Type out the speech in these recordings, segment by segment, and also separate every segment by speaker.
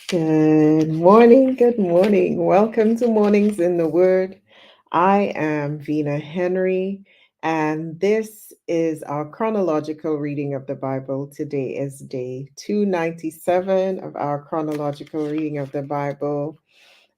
Speaker 1: Good morning. Good morning. Welcome to Mornings in the Word. I am Vina Henry, and this is our chronological reading of the Bible. Today is day 297 of our chronological reading of the Bible.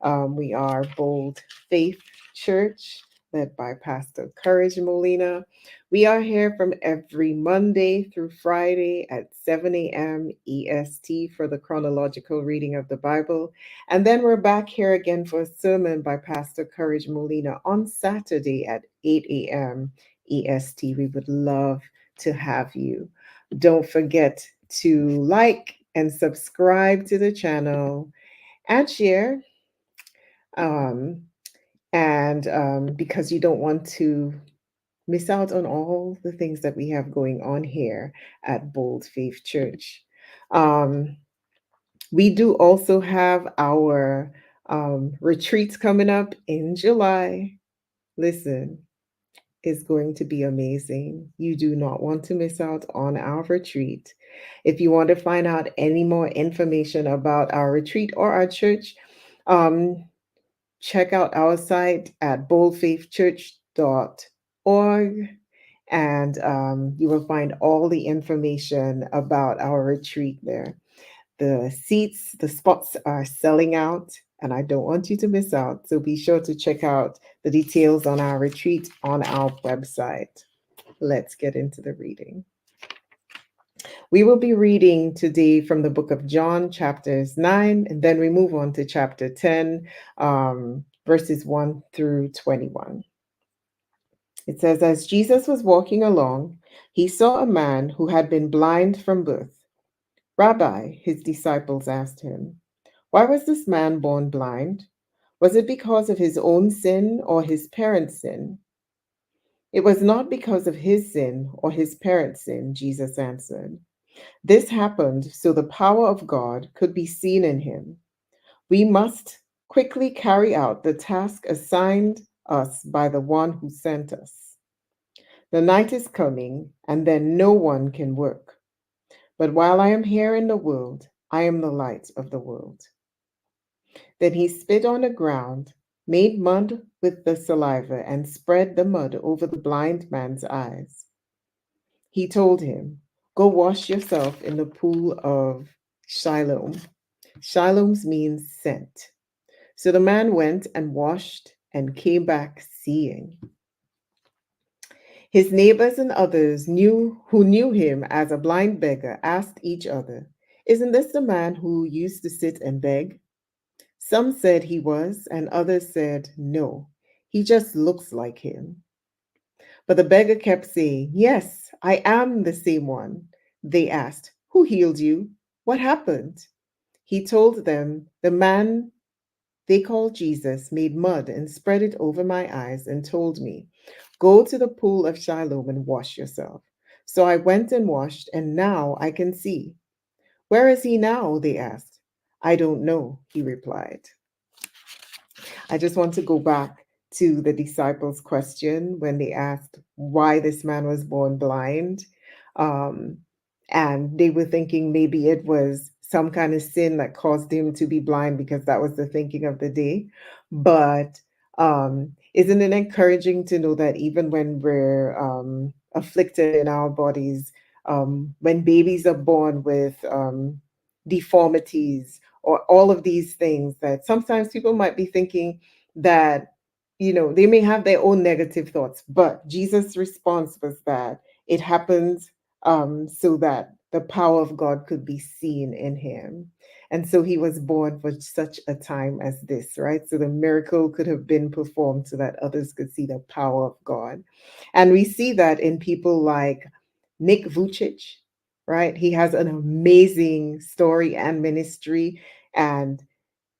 Speaker 1: We are Bold Faith Church, led by Pastor Courage Molina. We are here from every Monday through Friday at 7 a.m. EST for the chronological reading of the Bible. And then we're back here again for a sermon by Pastor Courage Molina on Saturday at 8 a.m. EST. We would love to have you. Don't forget to like and subscribe to the channel and share, um, and because you don't want to miss out on all the things that we have going on here at Bold Faith Church. Um, we do also have our retreats coming up in July. Listen, it's going to be amazing. You do not want to miss out on our retreat. If you want to find out any more information about our retreat or our church, um, check out our site at boldfaithchurch.org, and you will find all the information about our retreat there. The spots are selling out, and I don't want you to miss out. So be sure to check out the details on our retreat on our website. Let's get into the reading. We will be reading today from the book of John, chapters 9, and then we move on to chapter 10, verses 1 through 21. It says, as Jesus was walking along, he saw a man who had been blind from birth. Rabbi, his disciples asked him, why was this man born blind? Was it because of his own sin or his parents' sin? It was not because of his sin or his parents' sin, Jesus answered. This happened so the power of God could be seen in him. We must quickly carry out the task assigned us by the one who sent us. The night is coming, and then no one can work. But while I am here in the world, I am the light of the world. Then he spit on the ground, made mud with the saliva, and spread the mud over the blind man's eyes. He told him, go wash yourself in the pool of Siloam. Siloam means sent. So the man went and washed and came back seeing. His neighbors and others who knew him as a blind beggar asked each other, isn't this the man who used to sit and beg? Some said he was, and others said, no, he just looks like him. But the beggar kept saying, yes, I am the same one. They asked, who healed you? What happened? He told them, the man they called Jesus made mud and spread it over my eyes and told me, go to the pool of Siloam and wash yourself. So I went and washed, and now I can see. Where is he now? They asked. I don't know, he replied. I just want to go back to the disciples' question when they asked why this man was born blind. Um, and they were thinking maybe it was some kind of sin that caused him to be blind because that was the thinking of the day. But isn't it encouraging to know that even when we're afflicted in our bodies, when babies are born with deformities or all of these things, that sometimes people might be thinking that, they may have their own negative thoughts, but Jesus' response was that it happens so that the power of God could be seen in him. And so he was born for such a time as this, right? So the miracle could have been performed so that others could see the power of God. And we see that in people like Nick Vucic, right? He has an amazing story and ministry, and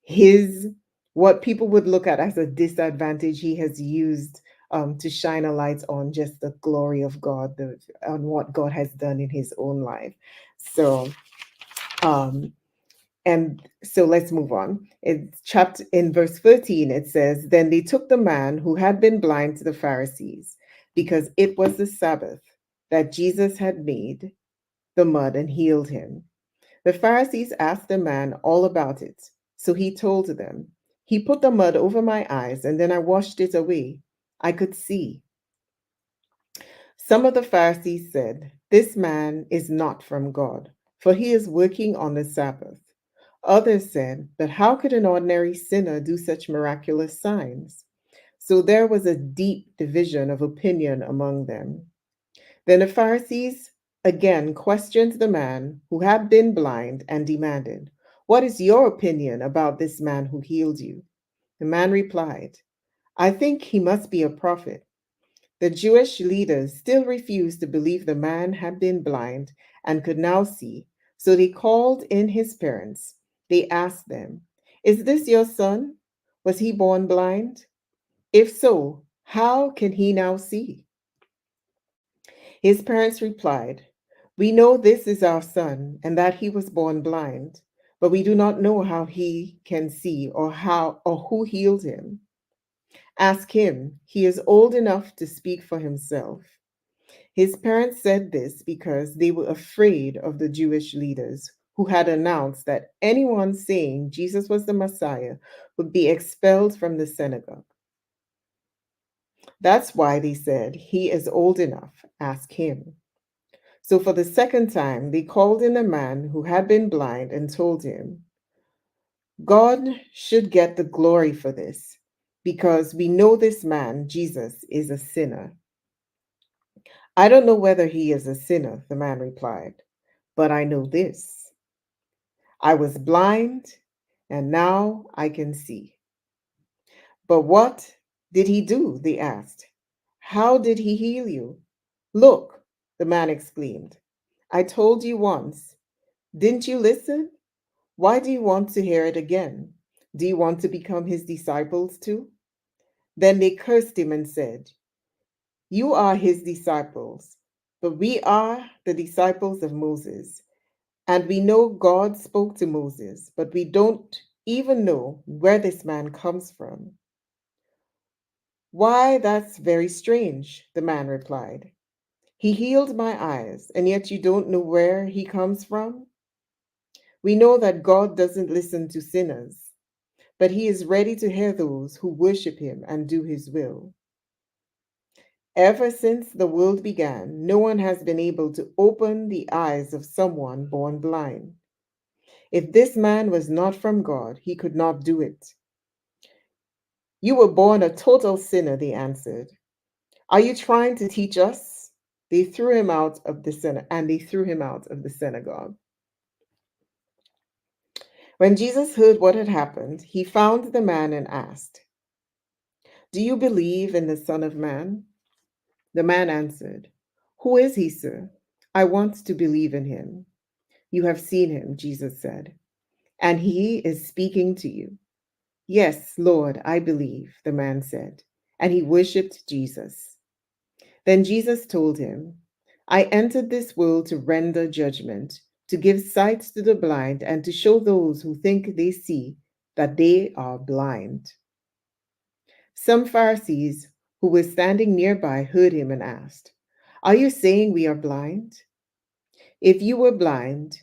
Speaker 1: his what people would look at as a disadvantage, he has used to shine a light on just the glory of God, on what God has done in his own life. So, um, and so let's move on. It's chapter in verse 13, it says, then they took the man who had been blind to the Pharisees, because it was the Sabbath that Jesus had made the mud and healed him. The Pharisees asked the man all about it. So he told them, "He put the mud over my eyes, and then I washed it away. I could see." Some of the Pharisees said, "This man is not from God, for he is working on the Sabbath." Others said, "But how could an ordinary sinner do such miraculous signs?" So there was a deep division of opinion among them. Then the Pharisees again questioned the man who had been blind and demanded, "What is your opinion about this man who healed you?" The man replied, "I think he must be a prophet." The Jewish leaders still refused to believe the man had been blind and could now see, so they called in his parents. They asked them, "Is this your son? Was he born blind? If so, how can he now see?" His parents replied, "We know this is our son and that he was born blind, but we do not know how he can see or who healed him. Ask him. He is old enough to speak for himself." His parents said this because they were afraid of the Jewish leaders who had announced that anyone saying Jesus was the Messiah would be expelled from the synagogue. That's why they said, "He is old enough. Ask him." So for the second time, they called in a man who had been blind and told him, "God should get the glory for this, because we know this man, Jesus, is a sinner." "I don't know whether he is a sinner," the man replied, "but I know this. I was blind, and now I can see." "But what did he do?" they asked. "How did he heal you?" "Look," the man exclaimed. "I told you once. Didn't you listen? Why do you want to hear it again? Do you want to become his disciples too?" Then they cursed him and said, "You are his disciples, but we are the disciples of Moses. And we know God spoke to Moses, but we don't even know where this man comes from." "Why, that's very strange," the man replied. "He healed my eyes, and yet you don't know where he comes from? We know that God doesn't listen to sinners, but he is ready to hear those who worship him and do his will." Ever since the world began, no one has been able to open the eyes of someone born blind. If this man was not from God, he could not do it. "You were born a total sinner," they answered. "Are you trying to teach us?" They threw him out of the synagogue. When Jesus heard what had happened, he found the man and asked, "Do you believe in the Son of Man?" The man answered, "Who is he, sir? I want to believe in him." "You have seen him," Jesus said, "and he is speaking to you." "Yes, Lord, I believe," the man said, and he worshiped Jesus. Then Jesus told him, "I entered this world to render judgment, to give sight to the blind, and to show those who think they see that they are blind." Some Pharisees who were standing nearby heard him and asked, "Are you saying we are blind? If you were blind,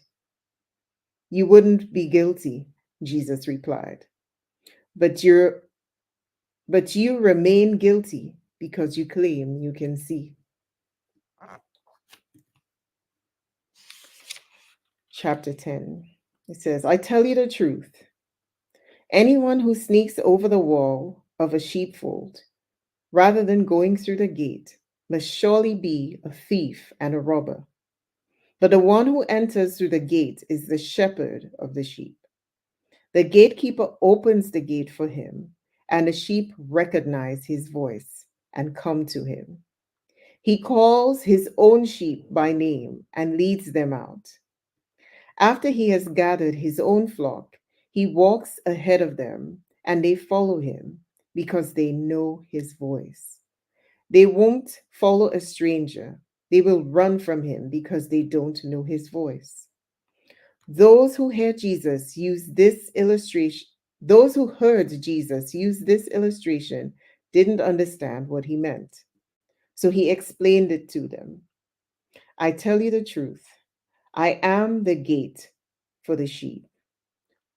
Speaker 1: you wouldn't be guilty," Jesus replied. But you're but you remain guilty because you claim you can see. Chapter 10. It says, "I tell you the truth. Anyone who sneaks over the wall of a sheepfold rather than going through the gate must surely be a thief and a robber. But the one who enters through the gate is the shepherd of the sheep. The gatekeeper opens the gate for him, and the sheep recognize his voice and come to him. He calls his own sheep by name and leads them out. After he has gathered his own flock, he walks ahead of them, and they follow him because they know his voice. They won't follow a stranger. They will run from him because they don't know his voice. Those who heard Jesus use this illustration, those who heard Jesus use this illustration didn't understand what he meant. So he explained it to them. "I tell you the truth. I am the gate. for the sheep.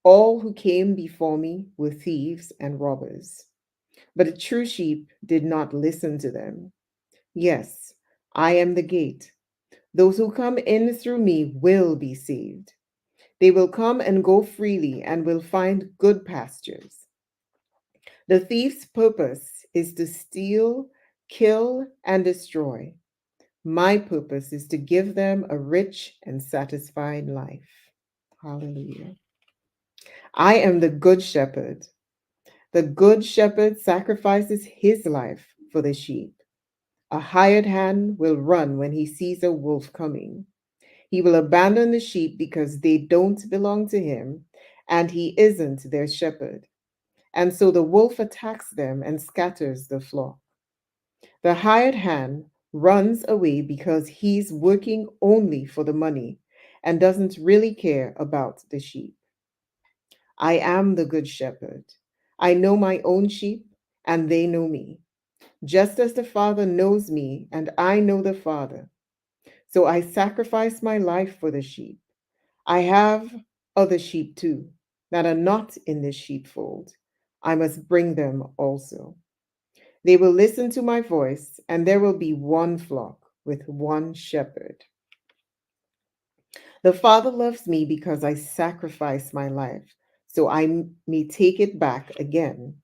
Speaker 1: All who came before me were thieves and robbers, but the true sheep did not listen to them. Yes, I am the gate. Those who come in through me will be saved. They will come and go freely and will find good pastures. The thief's purpose is to steal, kill, and destroy. My purpose is to give them a rich and satisfied life. Hallelujah. I am the good shepherd. The good shepherd sacrifices his life for the sheep. A hired hand will run when he sees a wolf coming. He will abandon the sheep because they don't belong to him, and he isn't their shepherd. And so the wolf attacks them and scatters the flock. The hired hand runs away because he's working only for the money and doesn't really care about the sheep. I am the good shepherd. I know my own sheep, and they know me, just as the Father knows me, and I know the Father. So I sacrifice my life for the sheep. I have other sheep too that are not in this sheepfold. I must bring them also. They will listen to my voice, and there will be one flock with one shepherd. The Father loves me because I sacrifice my life, so I may take it back again.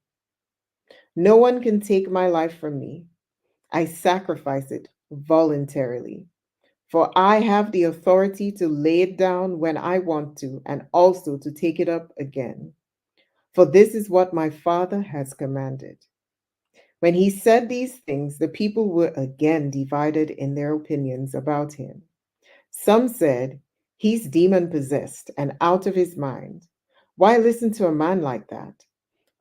Speaker 1: No one can take my life from me. I sacrifice it voluntarily, for I have the authority to lay it down when I want to and also to take it up again. For this is what my Father has commanded. When he said these things, the people were again divided in their opinions about him. Some said, "He's demon possessed and out of his mind. Why listen to a man like that?"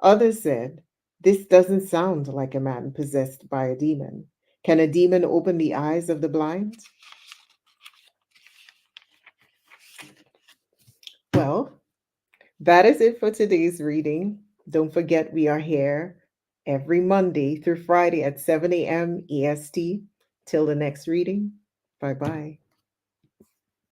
Speaker 1: Others said, "This doesn't sound like a man possessed by a demon. Can a demon open the eyes of the blind?" Well, that is it for today's reading. Don't forget, we are here every Monday through Friday at 7 a.m. EST. Till the next reading, bye bye.